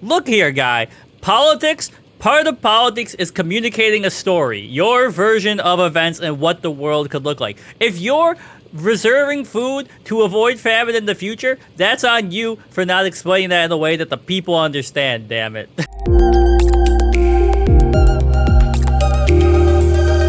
Look here, guy. Politics, part of politics is communicating a story. Your version of events and what the world could look like. If you're reserving food to avoid famine in the future, that's on you for not explaining that in a way that the people understand, damn it.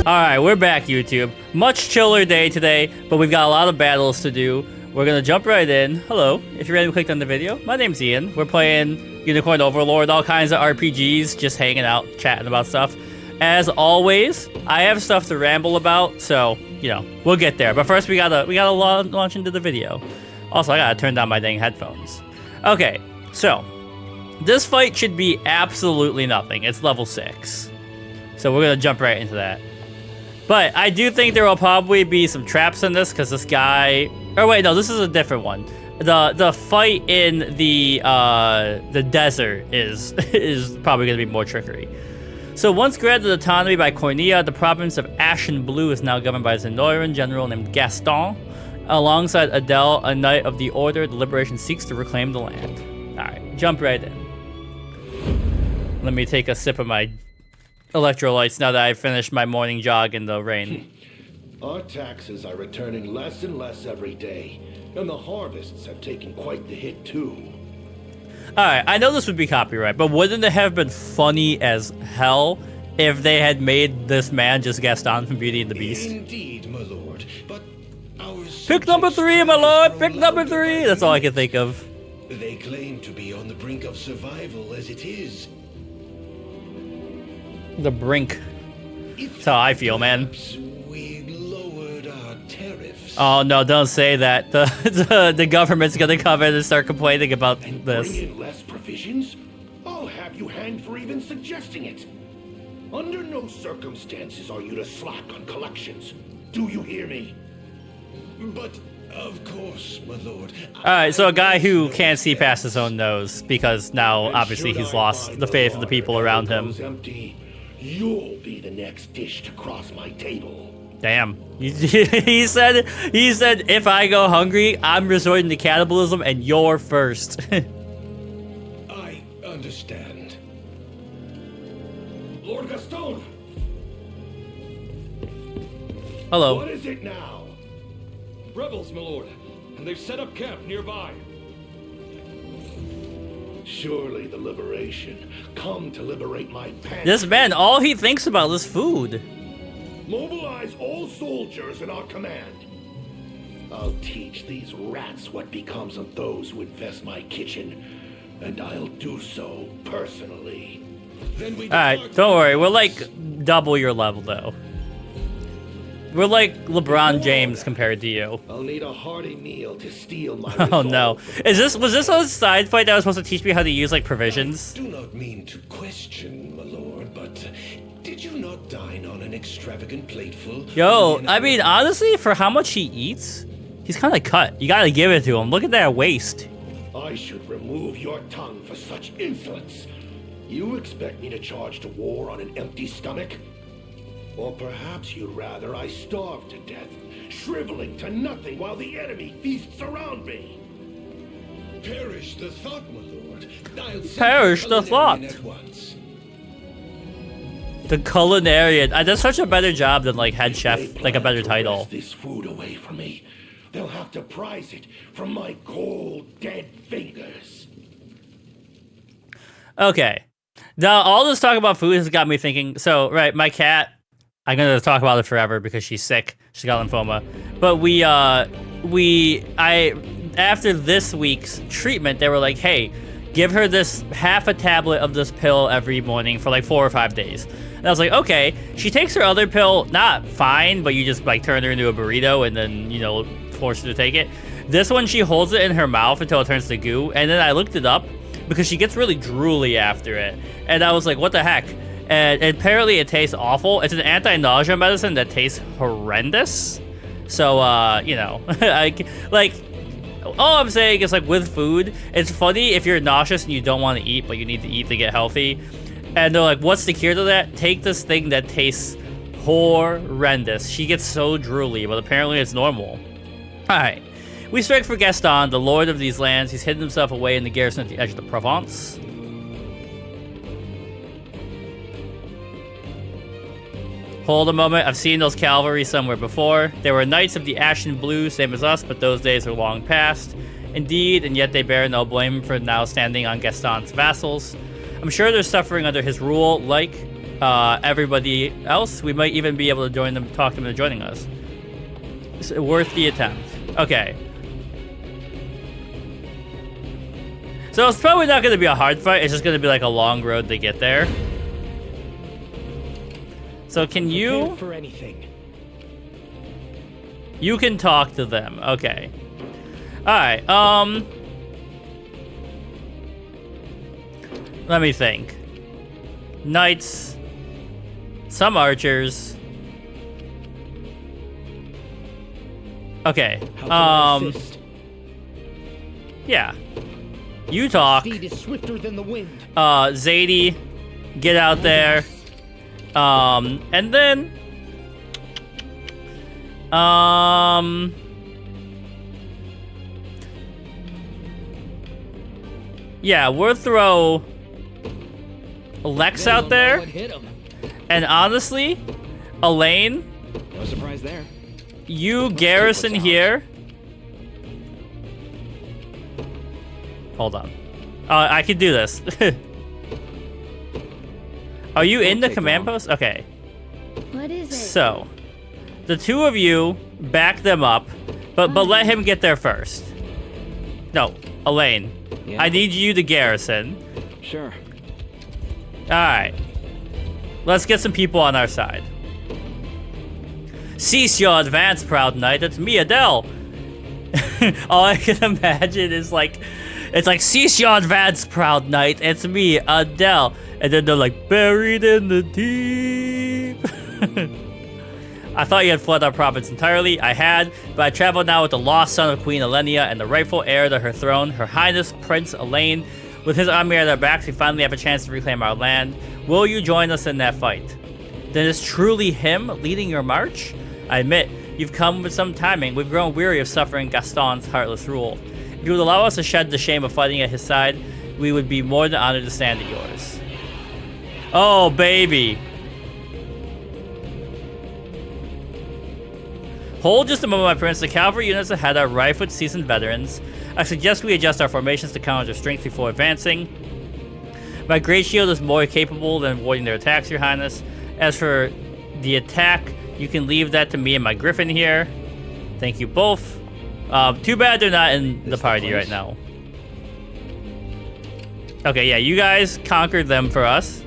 Alright, we're back, YouTube. Much chiller day today, but we've got a lot of battles to do. We're gonna jump right in. Hello, if you randomly clicked on the video, my name's Ian. We're playing Unicorn Overlord, all kinds of RPGs, just hanging out, chatting about stuff. As always, I have stuff to ramble about, so, you know, we'll get there. But first, we gotta launch into the video. Also, I gotta turn down my dang headphones. Okay, so, this fight should be absolutely nothing. It's level 6. So we're gonna jump right into that. But I do think there will probably be some traps in this, because this guy... Oh wait, no, this is a different one. The fight in the desert is probably going to be more trickery. So once granted autonomy by Cornea, the province of Ashen Blue is now governed by a Zenoran general named Gaston. Alongside Adele, a knight of the Order, the Liberation seeks to reclaim the land. Alright, jump right in. Let me take a sip of my electrolytes now that I've finished my morning jog in the rain. Our taxes are returning less and less every day, and the harvests have taken quite the hit too. Alright, I know this would be copyright, but wouldn't it have been funny as hell if they had made this man just Gaston from Beauty and the Beast? Indeed, my lord, but our pick number 3, my lord! Pick number 3! That's all I can think of. They claim to be on the brink of survival as it is. The brink. That's how I feel, man. We lowered our tariffs. Oh no, don't say that. The government's gonna come in and start complaining about this. Bring in less provisions? I'll have you hanged for even suggesting it. Under no circumstances are you to slack on collections. Do you hear me? But of course, my lord. Alright, so a guy who can't see past his own nose, because now obviously he's lost the faith of the people around him. Empty, you'll be the next dish to cross my table. Damn. He said if I go hungry, I'm resorting to cannibalism and you're first. I understand. Lord Gaston! Hello. What is it now? Rebels, my lord, and they've set up camp nearby. Surely the liberation come to liberate my pants. This man, all he thinks about is food. Mobilize all soldiers in our command. I'll teach these rats what becomes of those who infest my kitchen, and I'll do so personally. Alright, don't worry, we're like double your level though. We're like LeBron James compared to you. I'll need a hearty meal to steal my Oh no. Was this a side fight that was supposed to teach me how to use like provisions? I do not mean to question, my lord, but did you not dine on an extravagant plateful? Yo, I mean honestly, for how much he eats, he's kinda cut. You gotta give it to him. Look at that waist. I should remove your tongue for such insolence. You expect me to charge to war on an empty stomach? Or perhaps you'd rather I starve to death, shriveling to nothing while the enemy feasts around me. Perish the thought, my lord. Perish the thought. The culinarian. That's such a better job than like head chef, like a better title. This food away from me. They'll have to prize it from my cold, dead fingers. Okay. Now, all this talk about food has got me thinking. So, right, my cat, I'm gonna talk about it forever because she's sick. She got lymphoma. But after this week's treatment, they were like, hey, give her this half a tablet of this pill every morning for like 4 or 5 days. And I was like, okay. She takes her other pill, not fine, but you just like turn her into a burrito and then, you know, force her to take it. This one, she holds it in her mouth until it turns to goo. And then I looked it up because she gets really drooly after it. And I was like, what the heck? And apparently it tastes awful. It's an anti-nausea medicine that tastes horrendous. So, you know, all I'm saying is, like, with food, it's funny if you're nauseous and you don't want to eat, but you need to eat to get healthy. And they're like, what's the cure to that? Take this thing that tastes horrendous. She gets so drooly, but apparently it's normal. Alright. We strike for Gaston, the lord of these lands. He's hidden himself away in the garrison at the edge of the Provence. Hold a moment. I've seen those cavalry somewhere before. They were knights of the Ashen Blue, same as us, but those days are long past. Indeed, and yet they bear no blame for now standing on Gaston's vassals. I'm sure they're suffering under his rule, like everybody else. We might even be able to join them, talk them into joining us. It's worth the attempt. Okay. So it's probably not going to be a hard fight. It's just going to be like a long road to get there. So can you... for anything. You can talk to them. Okay. Alright, let me think. Knights. Some archers. Okay. How can I assist? Yeah. You talk. Speed is swifter than the wind. Zadie, get out there. And then yeah, we'll throw Lex out there. And honestly, Elaine, No surprise there. you garrison here. Hold on. I can do this. Are you in the command post? Okay. What is it? So, the two of you back them up, but let him get there first. No, Elaine. Yeah. I need you to garrison. Sure. Alright. Let's get some people on our side. Cease your advance, proud knight. It's me, Adele. All I can imagine is like, it's like, cease your advance, proud knight. It's me, Adele. And then they're like, buried in the deep. I thought you had fled our province entirely. I had, but I travel now with the lost son of Queen Elenia and the rightful heir to her throne, Her Highness Prince Elaine. With his army at our backs, we finally have a chance to reclaim our land. Will you join us in that fight? Then it's truly him leading your march? I admit, you've come with some timing. We've grown weary of suffering Gaston's heartless rule. If you would allow us to shed the shame of fighting at his side, we would be more than honored to stand at yours. Oh, baby. Hold just a moment, my prince. The cavalry units ahead are rife with seasoned veterans. I suggest we adjust our formations to counter their strength before advancing. My great shield is more capable than avoiding their attacks, your highness. As for the attack, you can leave that to me and my griffin here. Thank you both. Too bad they're not in the party right now. Okay, yeah, you guys conquered them for us.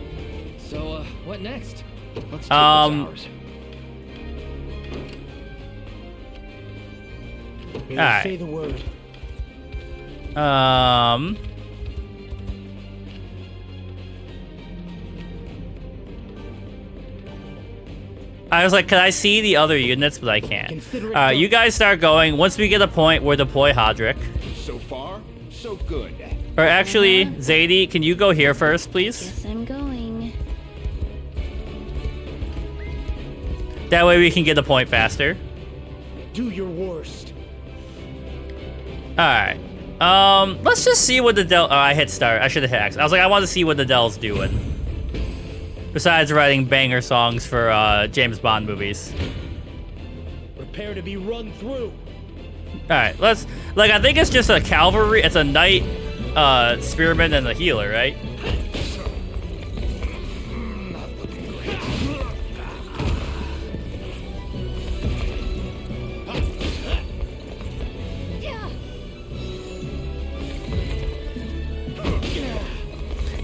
So, what next? Let's take what's ours. Alright. Say the word. I was like, can I see the other units? But I can't. You guys start going. Once we get a point, we'll deploy Hodrick. So far, so good. Or actually, Zadie, can you go here first, please? Yes, I'm going. That way we can get a point faster. Do your worst. Alright. Let's just see what the Del... Oh, I hit start. I should have hit X. I was like, I want to see what the Del's doing. Besides writing banger songs for James Bond movies. Prepare to be run through. Alright, let's... Like, I think it's just a cavalry... It's a knight, spearman, and a healer, right?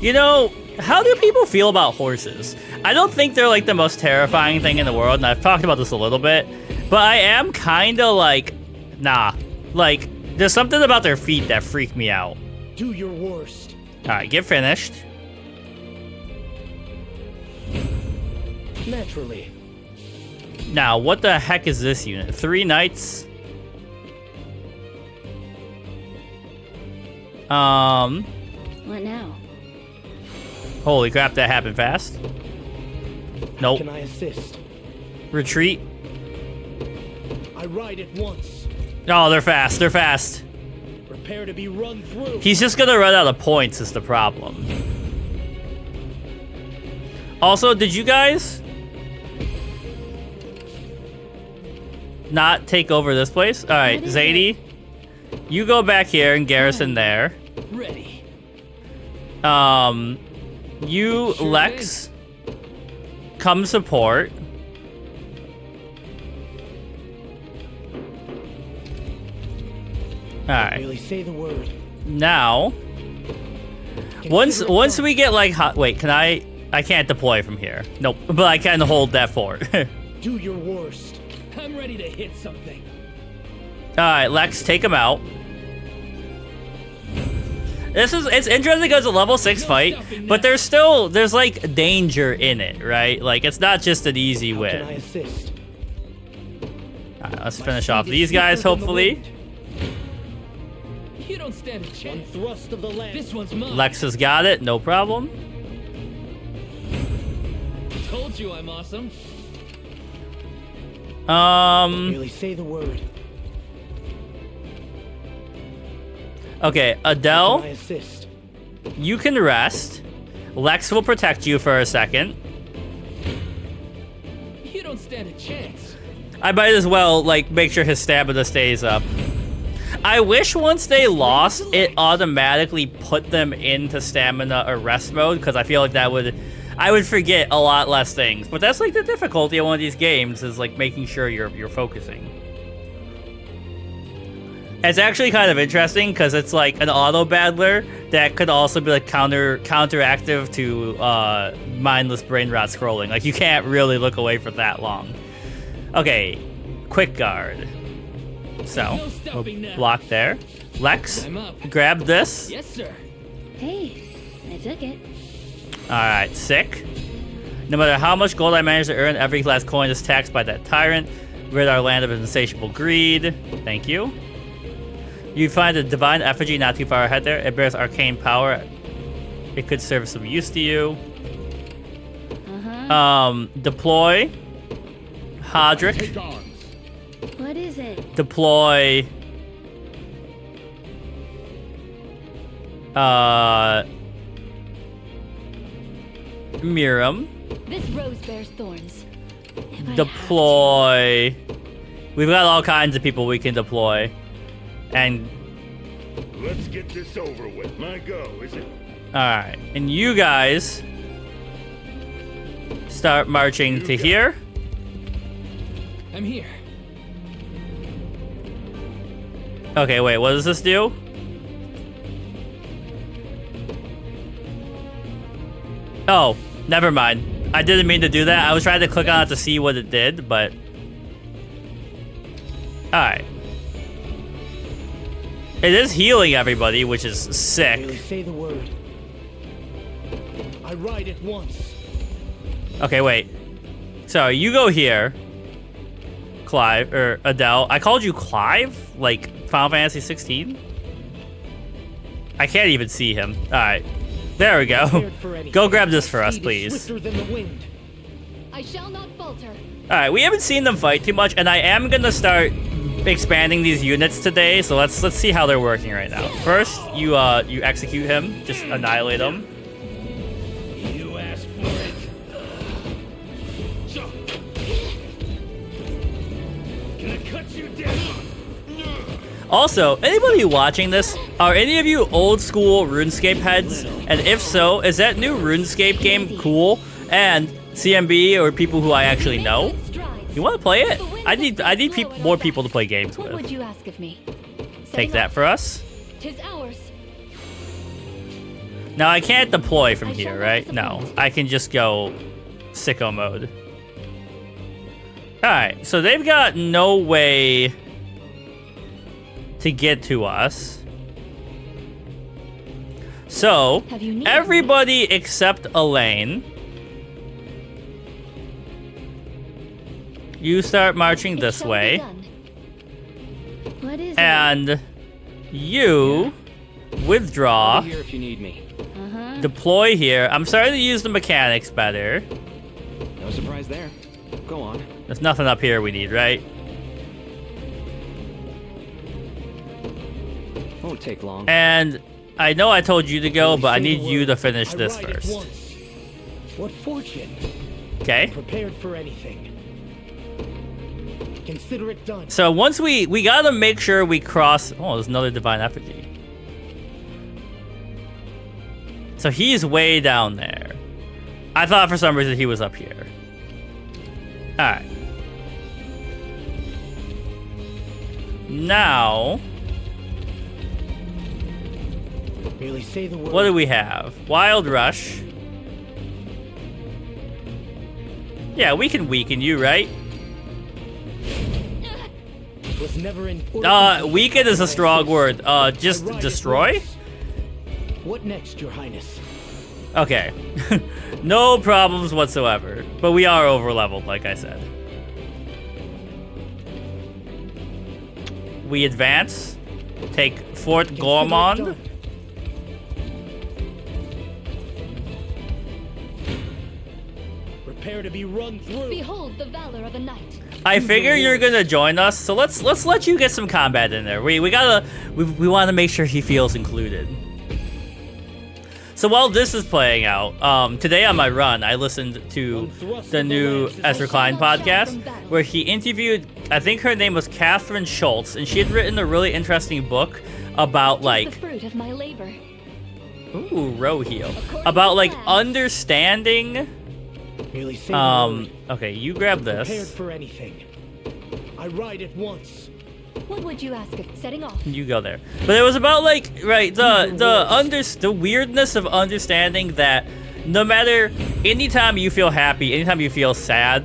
You know, how do people feel about horses? I don't think they're like the most terrifying thing in the world, and I've talked about this a little bit, but I am kind of like, nah. Like, there's something about their feet that freak me out. Do your worst. Alright, get finished. Naturally. Now, what the heck is this unit? 3 knights? What now? Holy crap, that happened fast. Nope. Can I assist? Retreat. I ride at once. Oh, they're fast. They're fast. Prepare to be run through. He's just gonna run out of points is the problem. Also, did you guys... not take over this place? All right, What is Zadie, you go back here and garrison there. Ready. You, Sure Lex, come support. All right. Really say the word. Now, once we get like hot, wait, can I can't deploy from here. Nope, but I can hold that fort. Do your worst. I'm ready to hit something. All right, Lex, take him out. It's interesting because it's a level 6 fight, but there's like danger in it, right? Like it's not just an easy How can I win. assist? All right, let's finish off these guys, hopefully. You don't stand a One chance. thrust of the lance. This one's mine. Lex has got it, no problem. Told you I'm awesome. Really say the word. Okay, How Adele, can I assist? you can rest. Lex will protect you for a second. You don't stand a chance. I might as well, like, make sure his stamina stays up. I wish once they lost, it automatically put them into stamina or rest mode, because I feel like I would forget a lot less things. But that's, like, the difficulty of one of these games, is, like, making sure you're focusing. It's actually kind of interesting, because it's, like, an auto-battler that could also be, like, counteractive to mindless brain rot scrolling. Like, you can't really look away for that long. Okay, quick guard. So, No stopping we'll now. block there. Lex, I'm up. grab this. Yes, sir. Hey, I took it. Alright, sick. No matter how much gold I manage to earn, every last coin is taxed by that tyrant. Rid our land of insatiable greed. Thank you. You find a divine effigy not too far ahead there. It bears arcane power. It could serve some use to you. Deploy. Hodrick. What is it? Deploy. Miram. This rose bears thorns. If I Deploy. We've got all kinds of people we can deploy. And, Let's get this over with. My go, is it? alright. And you guys start marching to here. I'm here. Okay, wait, what does this do? Oh, never mind. I didn't mean to do that. I was trying to click on it to see what it did, but... Alright. It is healing everybody, which is Really sick. say the word. I ride at once. Okay, wait. So, you go here. Clive, or Adele. I called you Clive? Like Final Fantasy 16? I can't even see him. Alright. There we go. Prepared for anything. Go grab this for us, Speed is please. swifter than the wind. I shall not falter. Alright, we haven't seen them fight too much, and I am gonna start expanding these units today, so let's see how they're working right now. First, you execute him, just annihilate him. You asked for it. Gonna cut you down. Also, anybody watching this, are any of you old school RuneScape heads? And if so, is that new RuneScape game cool? And CMB or people who I actually know? You want to play it? I need more people to play games What would with. you ask of me? Take that for us. 'Tis ours. Now I can't deploy from here, right? No, I can just go sicko mode. Alright, so they've got no way to get to us. So, Have you needed everybody except Elaine, you start marching It this shall be way. done. What is And you withdraw, I'll be here if you need me. it? Uh-huh. deploy here. I'm starting to use the mechanics better. No surprise there. Go on. There's nothing up here we need, right? Won't take long. And I know I told you to go, Really but I say the need you word. to finish I this ride at first. once. What fortune? Okay? Prepared for anything. Consider it done. So once we gotta make sure we cross. Oh, there's another divine effigy. So he's way down there. I thought for some reason he was up here. All right. Now, Merely say the word. what do we have? Wild Rush. Yeah, we can weaken you, right? Was never in. Weaken is a strong word. Just destroy? What next, Your Highness? Okay. No problems whatsoever. But we are over-leveled, like I said. We advance. Take Fort Consider it Gormand. done. Prepare to be run through. Behold the valor of a knight. I figure you're gonna join us, so let's let you get some combat in there. We want to make sure he feels included. So while this is playing out, today on my run, I listened to the new Ezra Klein podcast where he interviewed, I think her name was Catherine Schultz, and she had written a really interesting book about The like, fruit of my labor. ooh, Rohio, about like understanding. Merely say the word. Okay, you grab Prepared this. for anything. I ride at once. What would you ask of setting off? You go there. But it was about like, right, the weirdness of understanding that no matter, anytime you feel happy, anytime you feel sad,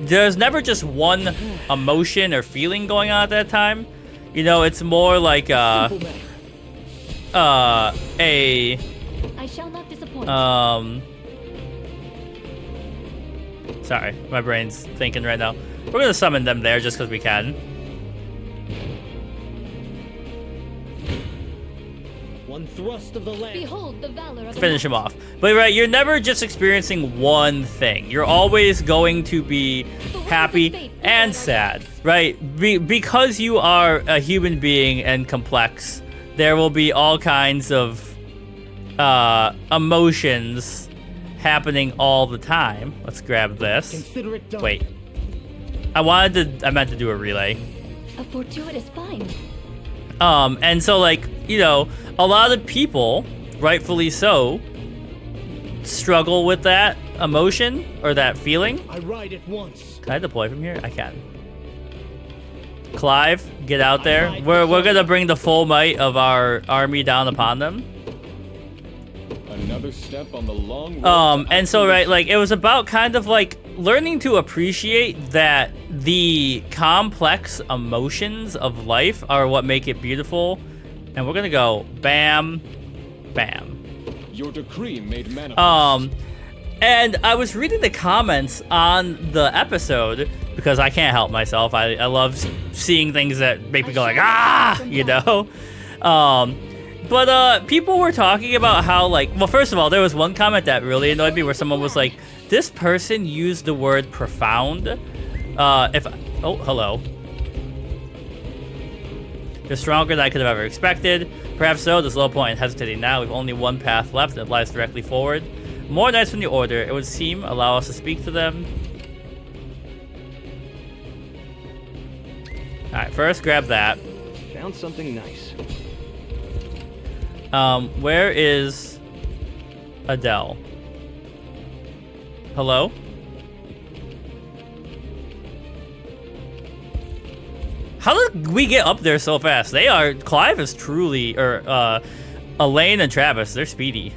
there's never just one emotion or feeling going on at that time. You know, it's more like Simple matter. I shall not disappoint. Sorry, my brain's thinking right now. We're gonna summon them there just because we can. One thrust of the lance. Behold the valor of a Finish knight. him off. But right, you're never just experiencing one thing. You're always going to be happy and sad, right? Because you are a human being and complex, there will be all kinds of emotions happening all the time. Let's grab this. Consider it done. Wait. I meant to do a relay. A fortuitous find. And so, like, you know, a lot of people, rightfully so, struggle with that emotion or that feeling. I ride at once. Can I deploy from here? I can. Clive, get out there. We're gonna bring the full might of our army down upon them. Another step on the long road to And so, right, like, it was about kind of like learning to appreciate that the complex emotions of life are what make it beautiful. And we're gonna go bam, bam. Your decree made manifest. And I was reading the comments on the episode because I can't help myself. I love seeing things that make me go like, ah, you know? But people were talking about how, like, well, first of all, there was one comment that really annoyed me where someone was like, this person used the word profound. Oh, hello. They're stronger than I could have ever expected. Perhaps so, there's little point in hesitating now. We've only one path left and it lies directly forward. More knights from the order, it would seem, allow us to speak to them. Alright, first grab that. Found something nice. Where is Adele? Hello? How did we get up there so fast? Clive is truly, or, Elaine and Travis, they're speedy.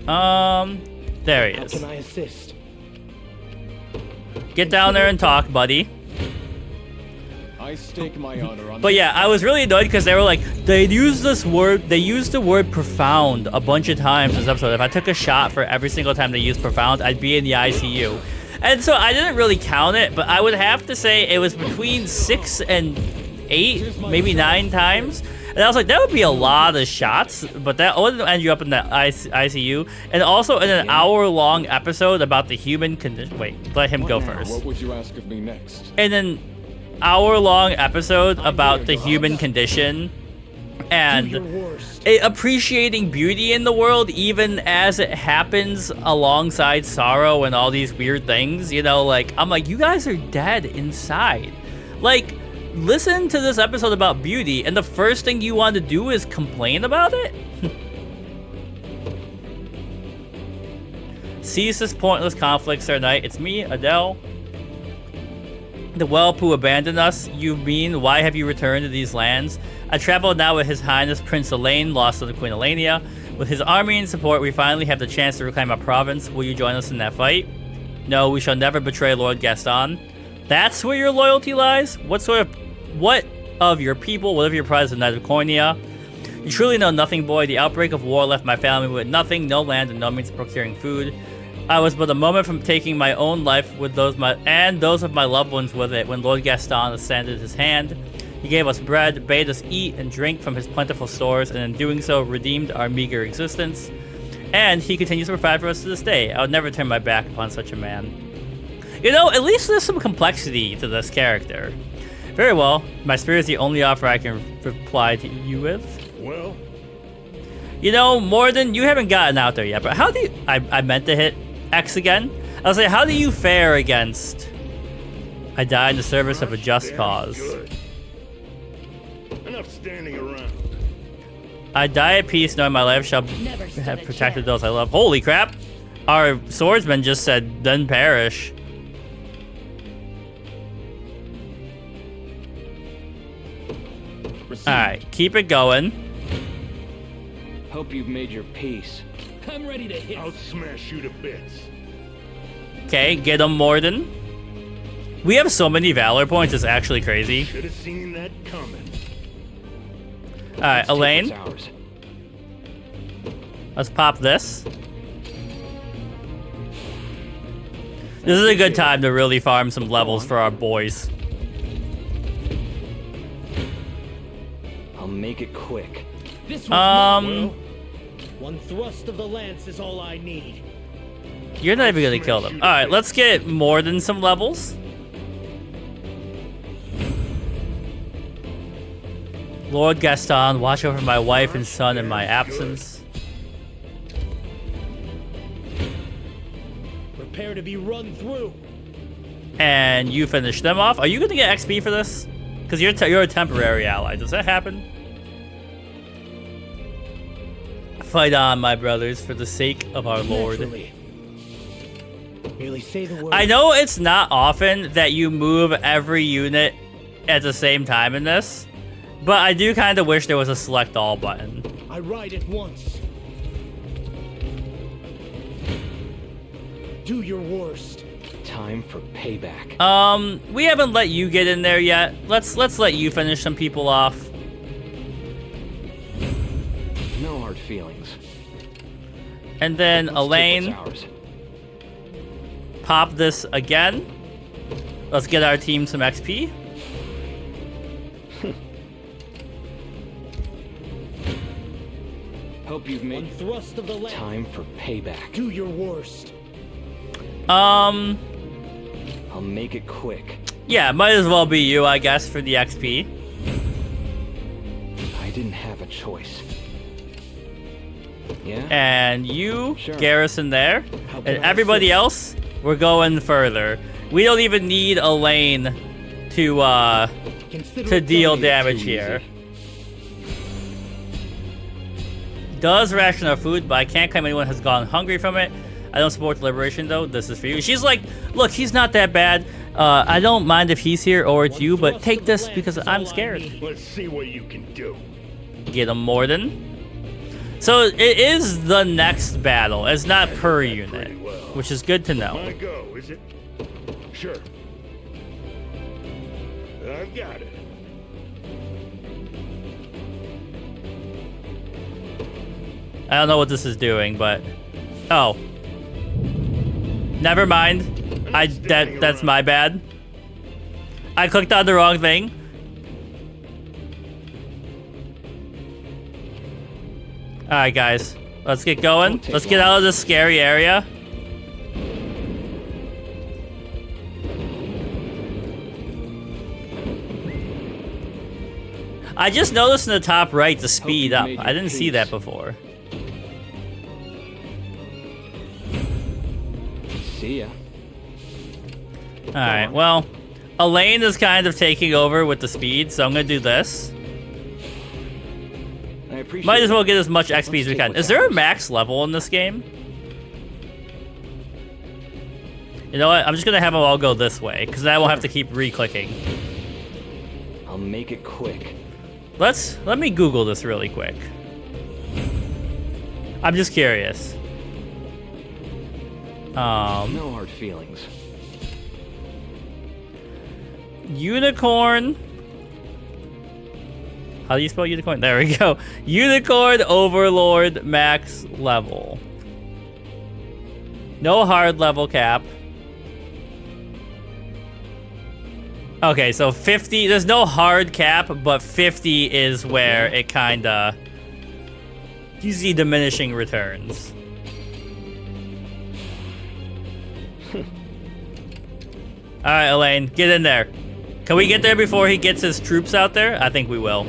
There he How is. can I assist? Get down there and talk, buddy. I stake my honor on But yeah, I was really annoyed because they were like, they used the word profound a bunch of times in this episode. If I took a shot for every single time they used profound, I'd be in the ICU. And so I didn't really count it, but I would have to say it was between 6 and 8, maybe 9 times. And I was like, that would be a lot of shots, but that would end you up in the ICU. And also in an hour-long episode about the human condition. Wait, let him go first. What would you ask of me next? In an hour-long episode about the human condition, And Do your worst. appreciating beauty in the world even as it happens alongside sorrow and all these weird things, you know, like, I'm like, you guys are dead inside. Like, listen to this episode about beauty, and the first thing you want to do is complain about it? Cease this pointless conflict, Sir Knight. It's me, Adele. The whelp who abandoned us, you mean, why have you returned to these lands? I travel now with His Highness Prince Elaine, lost to the Queen Elenia. With his army and support, we finally have the chance to reclaim our province. Will you join us in that fight? No, we shall never betray Lord Gaston. That's where your loyalty lies? What of your people, what of your prize of Knight of Cornea? You truly know nothing, boy. The outbreak of war left my family with nothing, no land, and no means of procuring food. I was but a moment from taking my own life with those of my loved ones with it when Lord Gaston extended his hand. He gave us bread, bade us eat and drink from his plentiful stores, and in doing so, redeemed our meager existence. And he continues to provide for us to this day. I would never turn my back upon such a man. You know, at least there's some complexity to this character. Very well. My spirit is the only offer I can reply to you with. Well, you know, Morden, you haven't gotten out there yet, but how do you... I meant to hit X again. I was like, how do you fare against... I die in the service of a just cause. Good. Enough standing around. I die at peace, knowing my life shall Never stood have a protected chance. those I love. Holy crap! Our swordsman just said, "Then perish." Received. All right, keep it going. Hope you've made your peace. I'm ready to hit. I'll smash you to bits. Okay, get him, Morden. We have so many valor points; it's actually crazy. Should have seen that coming. All right, Let's take Elaine, what's ours. let's pop this. This is a good time to really farm some levels for our boys. I'll make it quick. This was Well, one thrust of the lance is all I need. You're not even gonna kill them. All right, let's get more than some levels. Lord Gaston, watch over my wife and son in my absence. Prepare to be run through. And you finish them off. Are you gonna get XP for this? Because you're a temporary ally. Does that happen? Fight on, my brothers, for the sake of our Lord. Naturally. Merely say the word. I know it's not often that you move every unit at the same time in this, but I do kind of wish there was a select all button. I ride at once. Do your worst. Time for payback. We haven't let you get in there yet. Let's let you finish some people off. No hard feelings. And then Let's Elaine, take what's ours. pop this again. Let's get our team some XP. Hope you've One made thrust of the lance. time for payback. Do your worst. I'll make it quick. Yeah, might as well be you, I guess, for the XP. I didn't have a choice. Yeah? And you, Sure. garrison there. How And can I everybody assist? else, we're going further. We don't even need Elaine to Consider it deal done. damage Too here. easy. Does ration our food, but I can't claim anyone has gone hungry from it. I don't support deliberation, though. This is for you. She's like, look, he's not that bad. I don't mind if he's here or it's One you, but thrust take of the this lance because is I'm all I scared. need. Let's see what you can do. Get him, Morden. So it is the next battle. It's not per unit, which is good to know. My go, is it? Sure. I've got it. I don't know what this is doing, but oh, never mind. That's my bad. I clicked on the wrong thing. All right, guys, let's get going. Let's get out of this scary area. I just noticed in the top right the speed you up. made I your didn't see peace. that before. See ya. Alright, well, Elaine is kind of taking over with the speed, so I'm gonna do this. I appreciate Might as well it. get as much XP as we take can. what's Is there a ours. max level in this game? You know what? I'm just gonna have them all go this way, because then I won't have to keep re-clicking. I'll make it quick. Let me Google this really quick. I'm just curious. No hard feelings. Unicorn. How do you spell unicorn? There we go. Unicorn Overlord max level. No hard level cap. Okay, so 50. There's no hard cap, but 50 is where it kinda. You see diminishing returns. Alright, Elaine, get in there. Can we get there before he gets his troops out there? I think we will.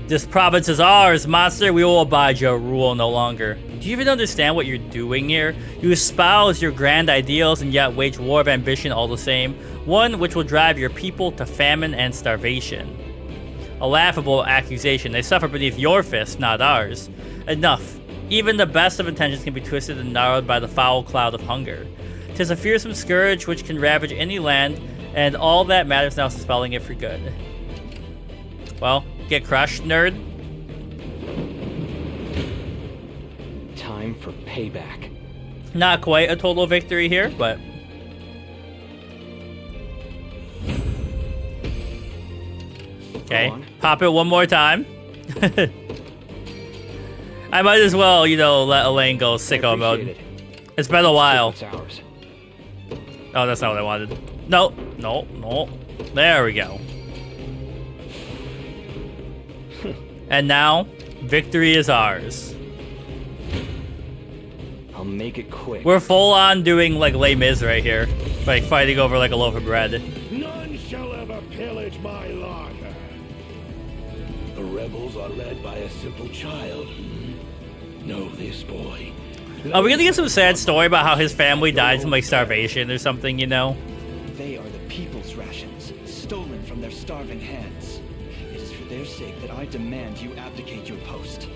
This province is ours, monster. We will abide your rule no longer. Do you even understand what you're doing here? You espouse your grand ideals and yet wage war of ambition all the same. One which will drive your people to famine and starvation. A laughable accusation. They suffer beneath your fist, not ours. Enough. Even the best of intentions can be twisted and gnarled by the foul cloud of hunger. 'Tis a fearsome scourge which can ravage any land, and all that matters now is dispelling it for good. Well, get crushed, nerd. Time for payback. Not quite a total victory here, but... Okay, Go on. pop it one more time. I might as well, you know, let Elaine go sicko mode. Appreciate it. It's been a while. What's ours? Oh, that's not what I wanted. No, no, no. There we go. And now, victory is ours. I'll make it quick. We're full on doing like Les Mis right here. Like fighting over like a loaf of bread. None shall ever pillage my larder. The rebels are led by a simple child. Know this boy. Are we gonna get some sad story about how his family died from like starvation or something, you know? They are the people's rations, stolen from their starving hands. It is for their sake that I demand you abdicate your post.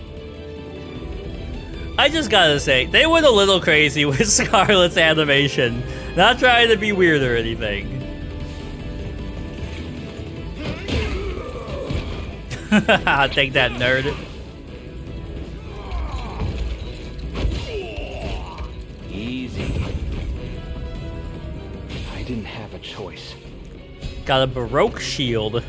I just gotta say, they went a little crazy with Scarlet's animation. Not trying to be weird or anything. Take that, nerd. Easy. I didn't have a choice. Got a Baroque shield.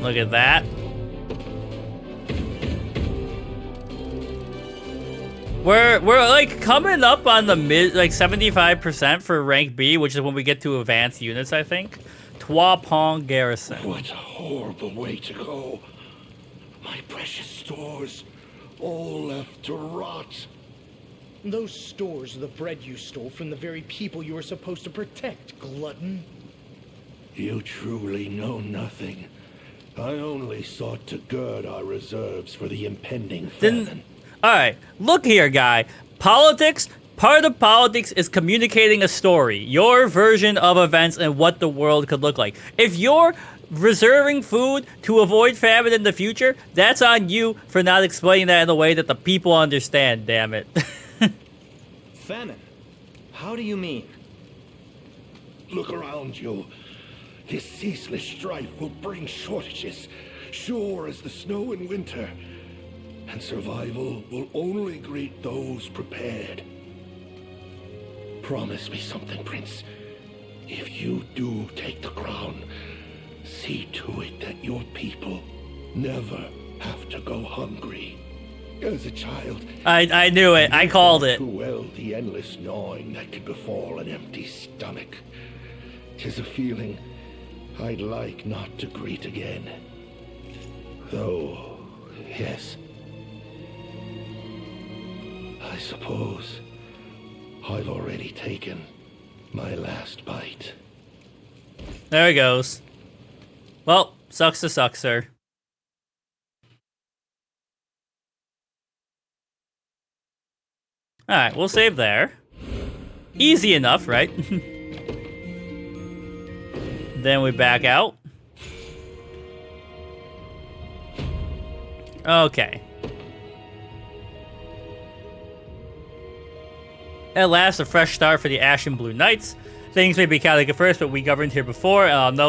Look at that. We're like coming up on the mid, like 75% for rank B, which is when we get to advanced units, I think. Trois Ponts Garrison. What a horrible way to go. My precious stores, all left to rot. Those stores are the bread you stole from the very people you were supposed to protect, glutton. You truly know nothing. I only sought to gird our reserves for the impending famine. Alright, look here, guy. Politics, part of politics is communicating a story. Your version of events and what the world could look like. If you're reserving food to avoid famine in the future, that's on you for not explaining that in a way that the people understand, damn it. Famine? How do you mean? Look around you. This ceaseless strife will bring shortages, sure as the snow in winter. And survival will only greet those prepared. Promise me something, Prince. If you do take the crown, see to it that your people never have to go hungry. As a child, I knew it. I called it. too well the endless gnawing that could befall an empty stomach. 'Tis a feeling I'd like not to greet again. Though, yes. I suppose I've already taken my last bite. There he goes. Well, sucks to suck, sir. Alright, we'll save there. Easy enough, right? Then we back out. Okay. At last, a fresh start for the Ashen Blue Knights. Things may be chaotic at first, but we governed here before, and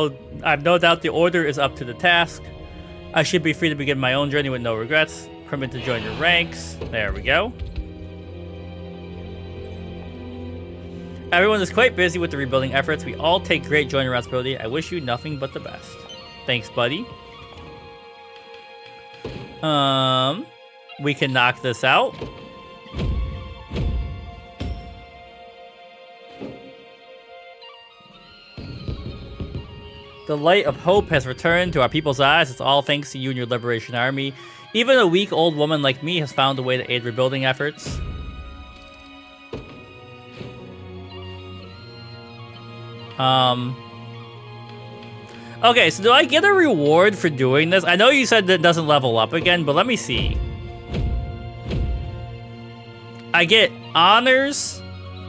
I've no doubt the order is up to the task. I should be free to begin my own journey with no regrets. Permit to join your ranks. There we go. Everyone is quite busy with the rebuilding efforts. We all take great joy and responsibility. I wish you nothing but the best. Thanks, buddy. We can knock this out. The light of hope has returned to our people's eyes. It's all thanks to you and your Liberation Army. Even a weak old woman like me has found a way to aid rebuilding efforts. Okay, so do I get a reward for doing this? I know you said that it doesn't level up again, but let me see. I get honors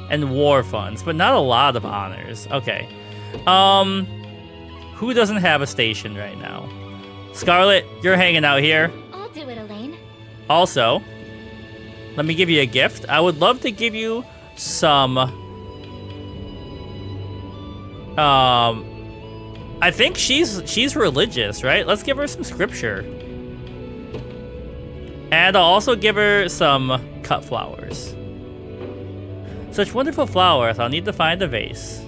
and war funds, but not a lot of honors. Okay. Who doesn't have a station right now? Scarlet, you're hanging out here. I'll do it, Elaine. Also, let me give you a gift. I would love to give you some... I think she's religious, right? Let's give her some scripture. And I'll also give her some cut flowers. Such wonderful flowers. I'll need to find a vase.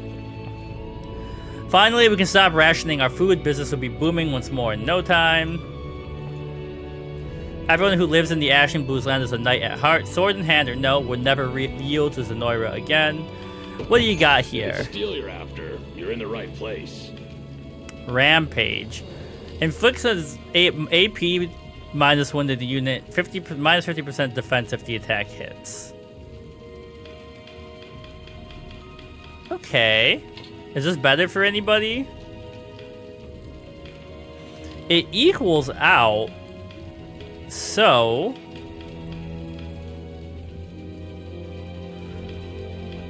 Finally, we can stop rationing our food. Business will be booming once more in no time. Everyone who lives in the Ashen Blues land is a knight at heart. Sword in hand or no, will never yield to Zenoira again. What do you got here? Steel you're after. You're in the right place. Rampage. Inflicts AP minus 1 to the unit. Minus 50% defense if the attack hits. Okay. Is this better for anybody? It equals out. So...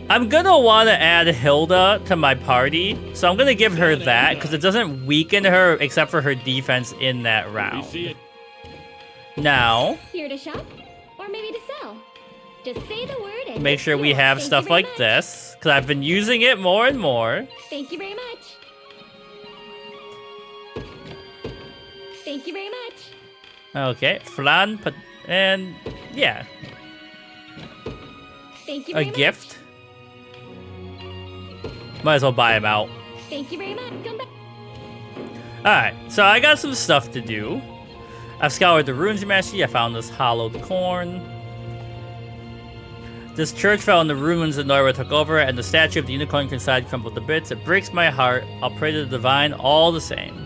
I'm gonna want to add Hilda to my party, so I'm gonna give her that, because it doesn't weaken her except for her defense in that round. Now... Here to shop? Or maybe to sell? Just say the word and... make sure we have stuff like this, because I've been using it more and more. Thank you very much. Thank you very much. Okay, flan, and yeah. Thank you very a much. gift. Might as well buy him out. Thank you very much. Come back. Alright, so I got some stuff to do. I've scoured the ruins of Mastery. I found this hollowed corn. This church fell in the ruins that Noira took over, and the statue of the unicorn inside crumbled to bits. It breaks my heart. I'll pray to the divine all the same.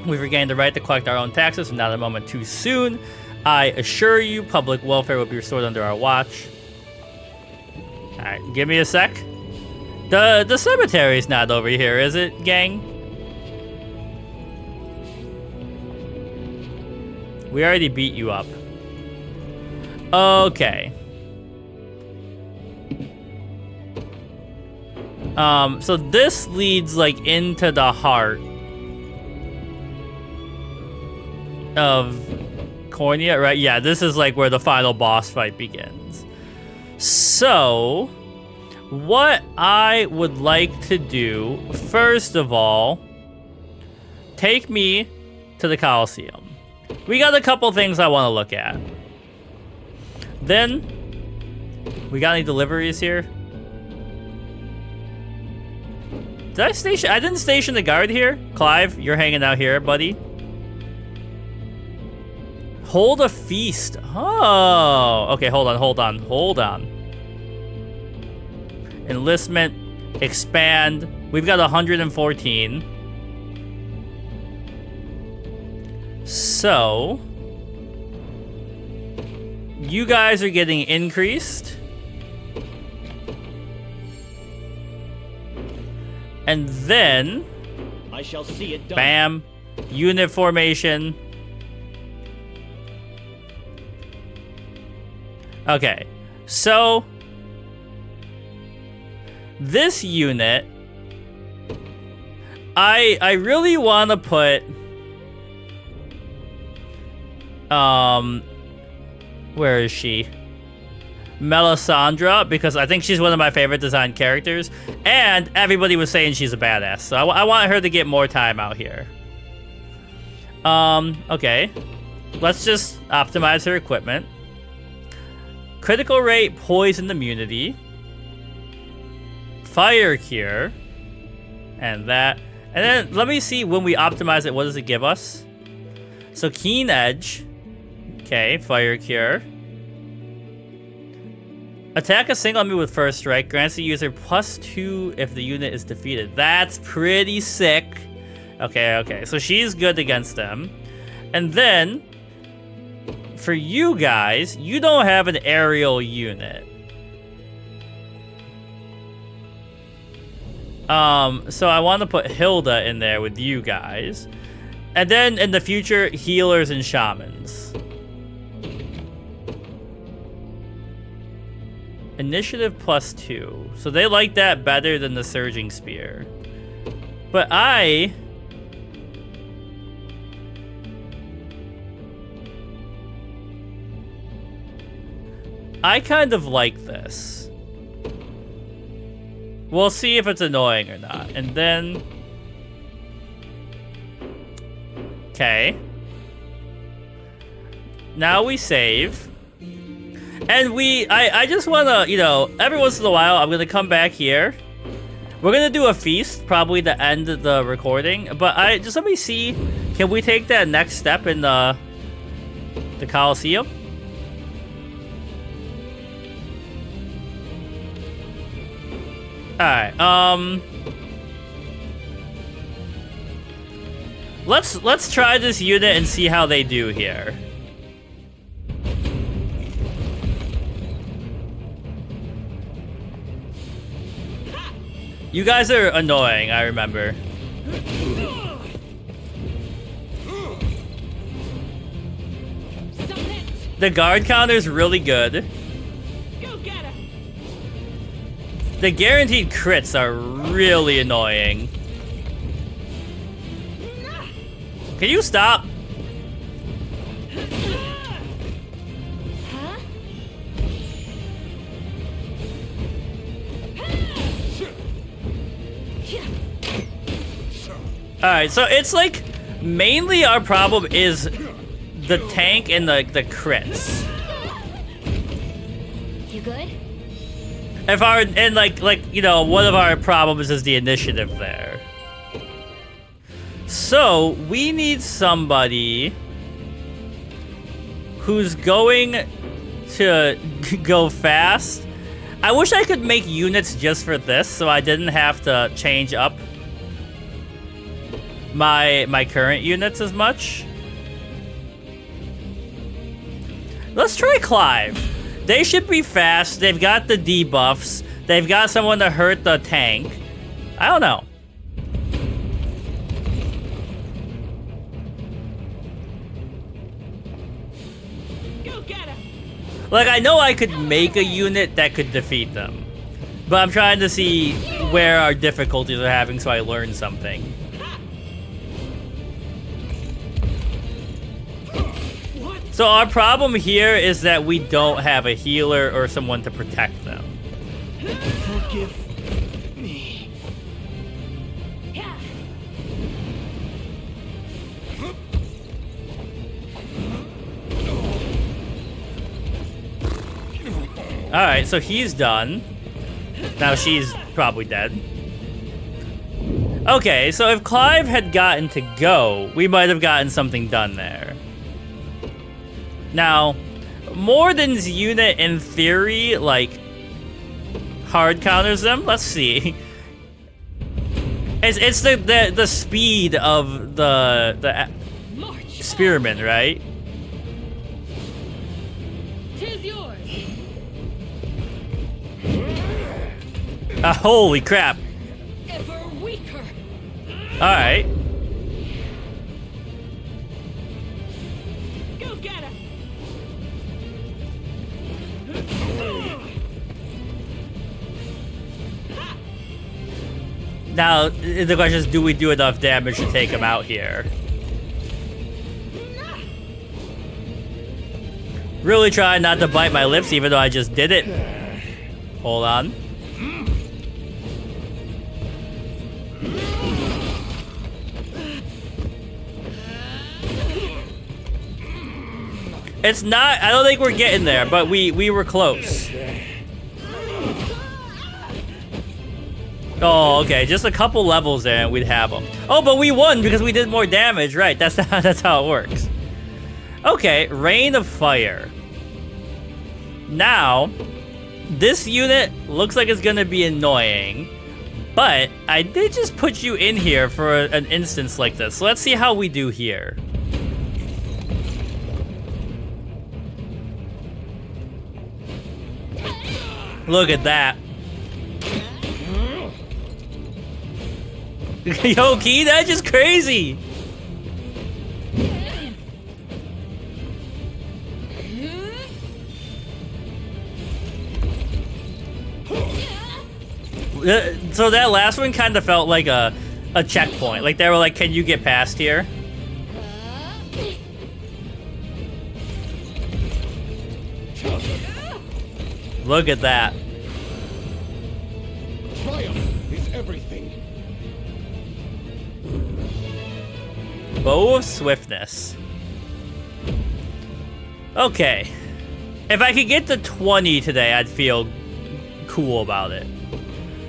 We've regained the right to collect our own taxes, and not a moment too soon. I assure you, public welfare will be restored under our watch. Alright, give me a sec. The cemetery's not over here, is it, gang? We already beat you up. Okay. So this leads, like, into the heart of Cornea, right? Yeah, this is, like, where the final boss fight begins. So... what I would like to do, first of all, take me to the Coliseum. We got a couple things I want to look at. Then, we got any deliveries here? Did I station? I didn't station the guard here. Clive, you're hanging out here, buddy. Hold a feast. Oh, okay, hold on. Enlistment, expand. We've got 114. So, You guys are getting increased. And then, I shall see it done. bam, unit formation. Okay, so this unit, I really want to put, where is she? Melisandre, because I think she's one of my favorite design characters, and everybody was saying she's a badass, so I want her to get more time out here. Okay, let's just optimize her equipment. Critical rate, poison immunity, fire cure, and that. And then let me see when we optimize it, what does it give us? So keen edge, okay, fire cure. Attack a single enemy with first strike, grants the user +2 if the unit is defeated. That's pretty sick. Okay, so she's good against them. And then, for you guys, you don't have an aerial unit. So I want to put Hilda in there with you guys. And then in the future, healers and shamans. Initiative +2. So they like that better than the Surging Spear. But I kind of like this. We'll see if it's annoying or not. And then... okay. Now we save. And I just want to, you know, every once in a while, I'm going to come back here. We're going to do a feast, probably to end the recording. But just let me see, can we take that next step in the Coliseum? Alright, let's try this unit and see how they do here. You guys are annoying, I remember. The guard counter's really good. The guaranteed crits are really annoying. Can you stop? Alright, so it's like, mainly our problem is the tank and the crits. You good? If our, and like, you know, one of our problems is the initiative there. So, we need somebody who's going to go fast. I wish I could make units just for this, so I didn't have to change up my current units as much. Let's try Clive. They should be fast. They've got the debuffs. They've got someone to hurt the tank. I don't know. Go get him. Like, I know I could make a unit that could defeat them. But I'm trying to see where our difficulties are having so I learn something. So our problem here is that we don't have a healer or someone to protect them. Forgive me. Alright, so he's done. Now she's probably dead. Okay, so if Clive had gotten to go, we might have gotten something done there. Now, Morden's unit, in theory, like, hard counters them. Let's see. It's the speed of the spearmen, right? 'Tis yours. Holy crap. Ever weaker. Alright. Go get him. Now, the question is, do we do enough damage to take him out here? Really trying not to bite my lips, even though I just did it. Hold on. It's not, I don't think we're getting there, but we were close. Oh, okay, just a couple levels there and we'd have them. Oh, but we won because we did more damage, right? That's how it works. Okay, Rain of Fire. Now, this unit looks like it's gonna be annoying, but I did just put you in here for an instance like this. So let's see how we do here. Look at that. Yo, Key, that's just crazy. So that last one kind of felt like a checkpoint. Like they were like, can you get past here? Look at that. Triumph is everything. Bow of Swiftness. Okay. If I could get to 20 today, I'd feel cool about it.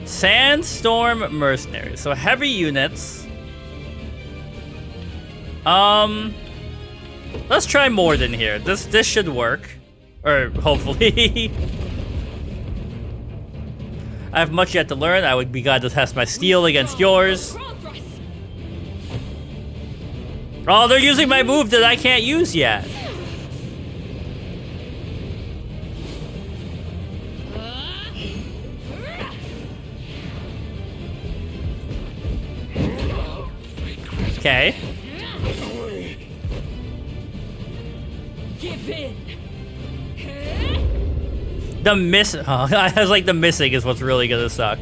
Sandstorm Mercenaries. So heavy units. Let's try more than here. This should work. Or hopefully. I have much yet to learn. I would be glad to test my steel against yours. Oh, they're using my move that I can't use yet. Okay. Give in. The miss. Oh, I was like, the missing is what's really gonna suck.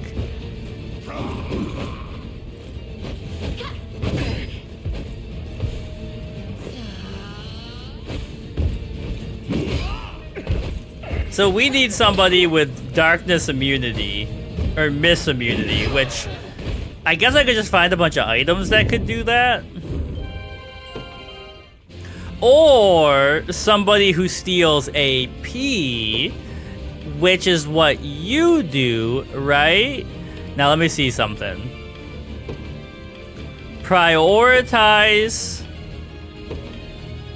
So we need somebody with darkness immunity, or miss immunity, which I guess I could just find a bunch of items that could do that. Or somebody who steals AP, which is what you do, right? Now let me see something. Prioritize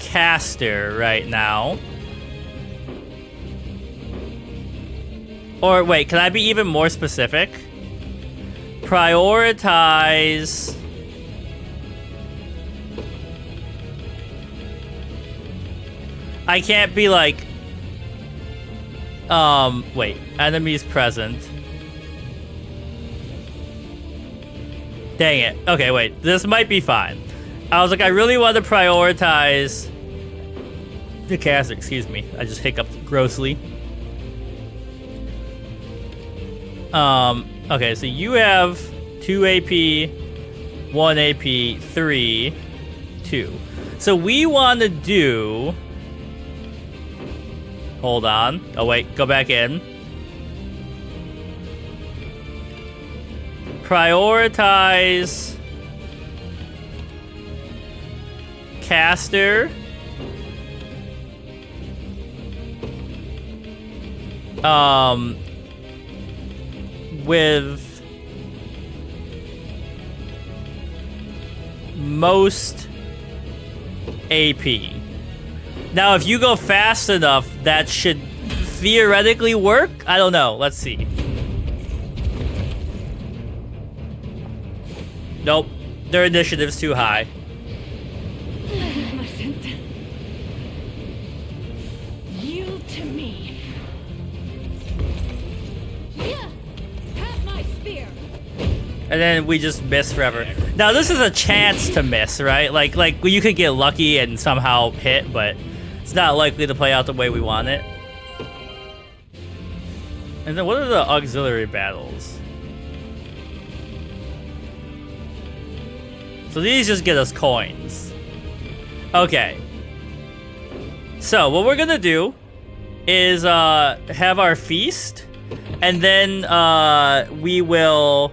caster right now. Or wait, can I be even more specific? Prioritize... I can't be like... wait. Enemies present. Dang it. Okay, wait. This might be fine. I was like, I really want to prioritize... the caster, excuse me. I just hiccuped grossly. Okay, so you have 2 AP, 1 AP, 3, 2. So we want to do... Hold on. Oh, wait. Go back in. Prioritize... caster... with most AP. Now, if you go fast enough, that should theoretically work. I don't know. Let's see. Nope. Their initiative's too high. Yield to me. And then we just miss forever. Now this is a chance to miss, right? Like you could get lucky and somehow hit, but it's not likely to play out the way we want it. And then what are the auxiliary battles? So these just get us coins. Okay. So what we're gonna do is have our feast, and then we will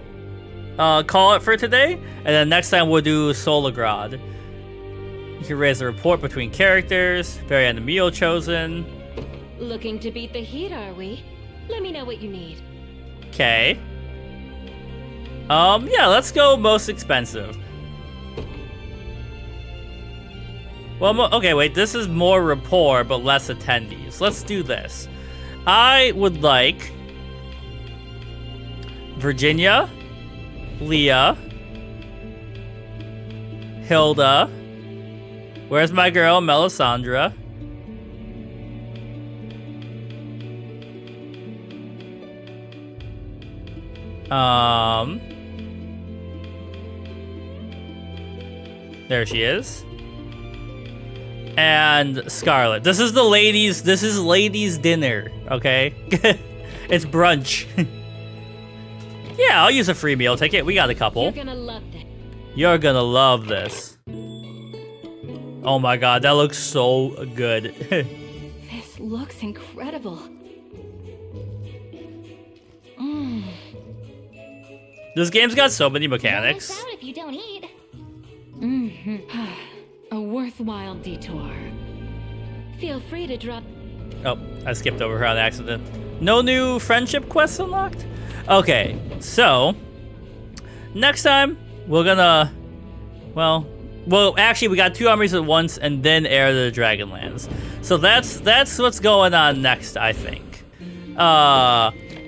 call it for today, and then next time we'll do Solograd. You can raise a report between characters, vary on the meal chosen. Looking to beat the heat, are we? Let me know what you need. Okay. Yeah, let's go most expensive. Well, okay, wait, this is more rapport, but less attendees. Let's do this. I would like Virginia, Leah, Hilda. Where's my girl, Melisandre? There she is. And Scarlet. This is ladies' dinner, okay? It's brunch. Yeah, I'll use a free meal ticket. We got a couple. You're gonna love that. You're gonna love this. Oh my god, that looks so good. This looks incredible. This game's got so many Don't mechanics. miss out if you don't eat. A worthwhile detour. Feel free to drop. Oh, I skipped over her on accident. No new friendship quests unlocked? Okay, so next time we're gonna, well, actually we got 2 armies at once and then Heir to the Dragonlands. So that's what's going on next, I think.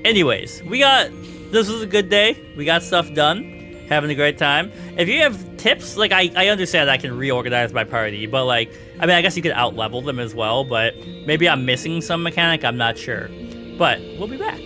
Anyways, this was a good day. We got stuff done, having a great time. If you have tips, like I understand I can reorganize my party, but like, I mean, I guess you could out-level them as well, but maybe I'm missing some mechanic, I'm not sure. But we'll be back.